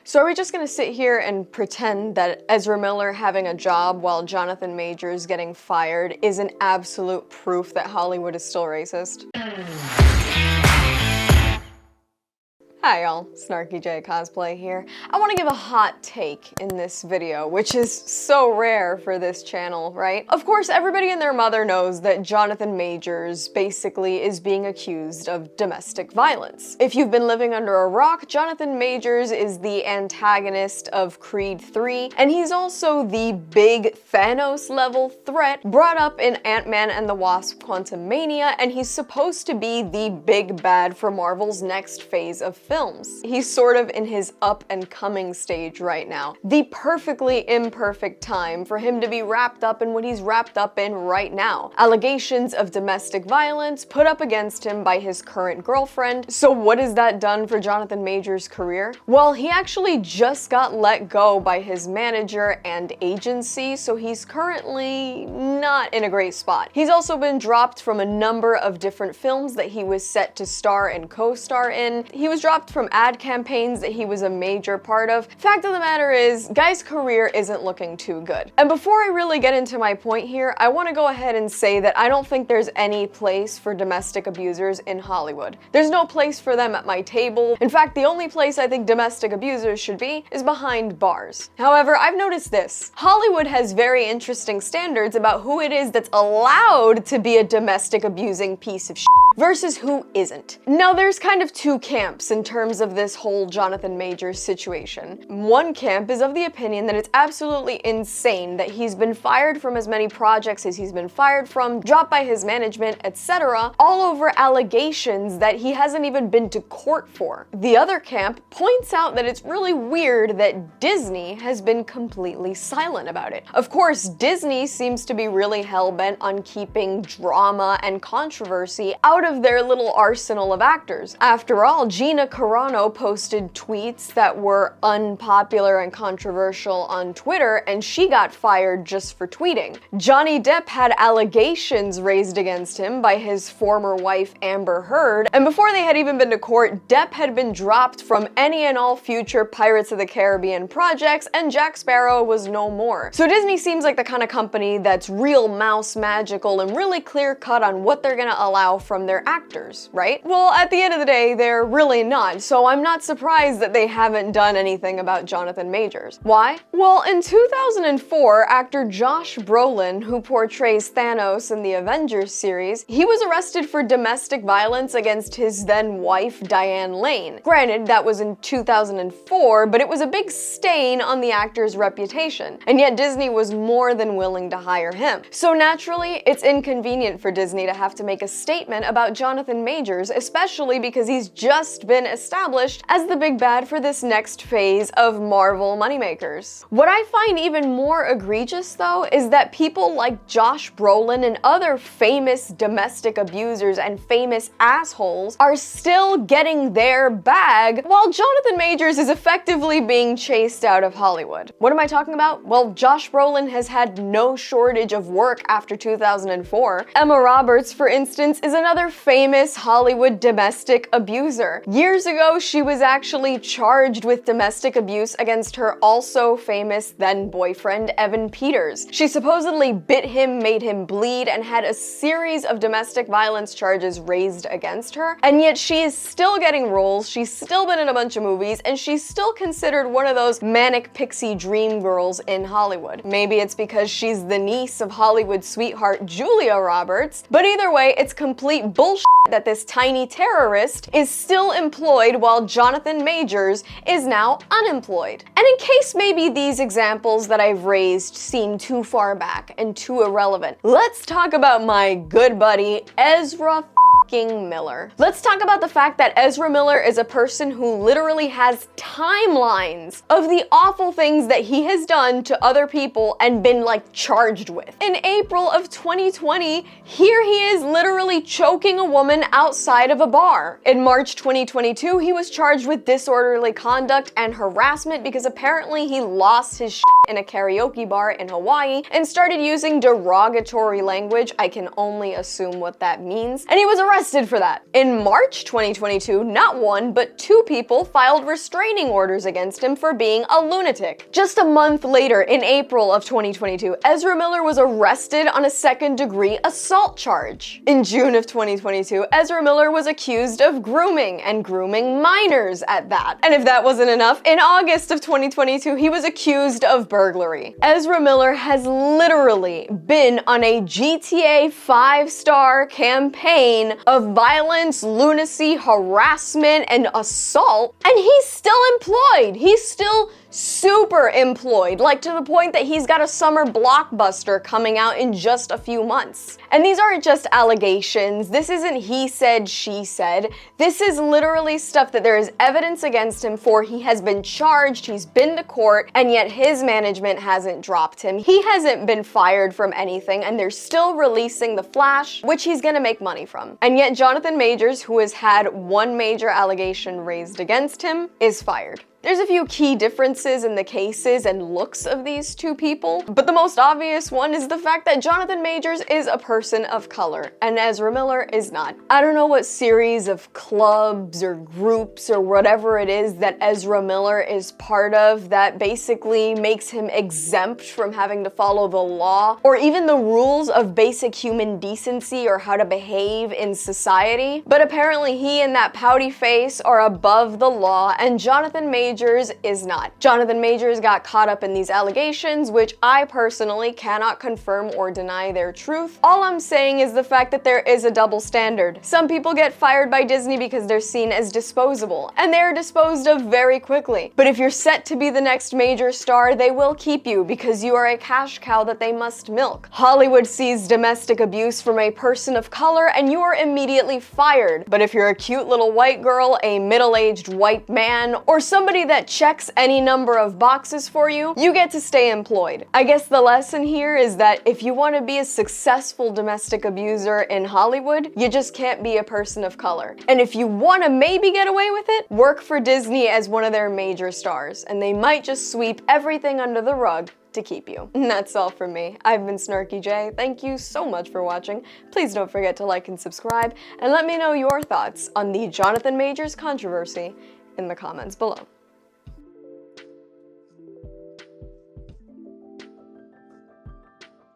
So are we just gonna sit here and pretend that Ezra Miller having a job while Jonathan Majors getting fired is an absolute proof that Hollywood is still racist? Hi y'all, Snarky J Cosplay here. I want to give a hot take in this video, which is so rare for this channel, right? Of course, everybody and their mother knows that Jonathan Majors basically is being accused of domestic violence. If you've been living under a rock, Jonathan Majors is the antagonist of Creed III, and he's also the big Thanos-level threat brought up in Ant-Man and the Wasp: Quantumania, and he's supposed to be the big bad for Marvel's next phase of films. He's sort of in his up-and-coming stage right now. The perfectly imperfect time for him to be wrapped up in what he's wrapped up in right now. Allegations of domestic violence put up against him by his current girlfriend. So what has that done for Jonathan Majors' career? Well, he actually just got let go by his manager and agency, so he's currently not in a great spot. He's also been dropped from a number of different films that he was set to star and co-star in. He was dropped from ad campaigns that he was a major part of. Fact of the matter is, guy's career isn't looking too good. And before I really get into my point here, I want to go ahead and say that I don't think there's any place for domestic abusers in Hollywood. There's no place for them at my table. In fact, the only place I think domestic abusers should be is behind bars. However, I've noticed this. Hollywood has very interesting standards about who it is that's allowed to be a domestic abusing piece of shit versus who isn't. Now, there's kind of two camps in terms of this whole Jonathan Majors situation. One camp is of the opinion that it's absolutely insane that he's been fired from as many projects as he's been fired from, dropped by his management, etc., all over allegations that he hasn't even been to court for. The other camp points out that it's really weird that Disney has been completely silent about it. Of course, Disney seems to be really hell-bent on keeping drama and controversy out of their little arsenal of actors. After all, Gina Carano posted tweets that were unpopular and controversial on Twitter, and she got fired just for tweeting. Johnny Depp had allegations raised against him by his former wife Amber Heard, and before they had even been to court, Depp had been dropped from any and all future Pirates of the Caribbean projects, and Jack Sparrow was no more. So Disney seems like the kind of company that's real mouse magical and really clear-cut on what they're gonna allow from their actors, right? Well, at the end of the day, they're really not, so I'm not surprised that they haven't done anything about Jonathan Majors. Why? Well, in 2004, actor Josh Brolin, who portrays Thanos in the Avengers series, he was arrested for domestic violence against his then-wife, Diane Lane. Granted, that was in 2004, but it was a big stain on the actor's reputation, and yet Disney was more than willing to hire him. So naturally, it's inconvenient for Disney to have to make a statement about Jonathan Majors, especially because he's just been established as the big bad for this next phase of Marvel moneymakers. What I find even more egregious, though, is that people like Josh Brolin and other famous domestic abusers and famous assholes are still getting their bag while Jonathan Majors is effectively being chased out of Hollywood. What am I talking about? Well, Josh Brolin has had no shortage of work after 2004. Emma Roberts, for instance, is another famous Hollywood domestic abuser. Years ago, she was actually charged with domestic abuse against her also famous then-boyfriend, Evan Peters. She supposedly bit him, made him bleed, and had a series of domestic violence charges raised against her, and yet she is still getting roles, she's still been in a bunch of movies, and she's still considered one of those manic pixie dream girls in Hollywood. Maybe it's because she's the niece of Hollywood sweetheart Julia Roberts, but either way, it's complete bullshit that this tiny terrorist is still employed while Jonathan Majors is now unemployed. And in case maybe these examples that I've raised seem too far back and too irrelevant, let's talk about my good buddy Ezra Miller. Let's talk about the fact that Ezra Miller is a person who literally has timelines of the awful things that he has done to other people and been like charged with. In April of 2020, here he is literally choking a woman outside of a bar. In March 2022, he was charged with disorderly conduct and harassment because apparently he lost his shit in a karaoke bar in Hawaii and started using derogatory language. I can only assume what that means. And he was arrested arrested for that. In March 2022, not one, but two people filed restraining orders against him for being a lunatic. Just a month later, in April of 2022, Ezra Miller was arrested on a second-degree assault charge. In June of 2022, Ezra Miller was accused of grooming, and grooming minors at that. And if that wasn't enough, in August of 2022, he was accused of burglary. Ezra Miller has literally been on a GTA 5-star campaign of violence, lunacy, harassment, and assault, and he's still employed. He's still super employed, like to the point that he's got a summer blockbuster coming out in just a few months. And these aren't just allegations. This isn't he said, she said. This is literally stuff that there is evidence against him for. He has been charged, he's been to court, and yet his management hasn't dropped him. He hasn't been fired from anything, and they're still releasing the Flash, which he's gonna make money from. And yet Jonathan Majors, who has had one major allegation raised against him, is fired. There's a few key differences in the cases and looks of these two people, but the most obvious one is the fact that Jonathan Majors is a person of color, and Ezra Miller is not. I don't know what series of clubs or groups or whatever it is that Ezra Miller is part of that basically makes him exempt from having to follow the law, or even the rules of basic human decency or how to behave in society, but apparently he and that pouty face are above the law, and Jonathan Majors is not. Jonathan Majors got caught up in these allegations, which I personally cannot confirm or deny their truth. All I'm saying is the fact that there is a double standard. Some people get fired by Disney because they're seen as disposable, and they're disposed of very quickly. But if you're set to be the next major star, they will keep you because you are a cash cow that they must milk. Hollywood sees domestic abuse from a person of color and you are immediately fired. But if you're a cute little white girl, a middle-aged white man, or somebody that checks any number of boxes for you, you get to stay employed. I guess the lesson here is that if you want to be a successful domestic abuser in Hollywood, you just can't be a person of color. And if you want to maybe get away with it, work for Disney as one of their major stars, and they might just sweep everything under the rug to keep you. And that's all from me. I've been Snarky J. Thank you so much for watching. Please don't forget to like and subscribe, and let me know your thoughts on the Jonathan Majors controversy in the comments below.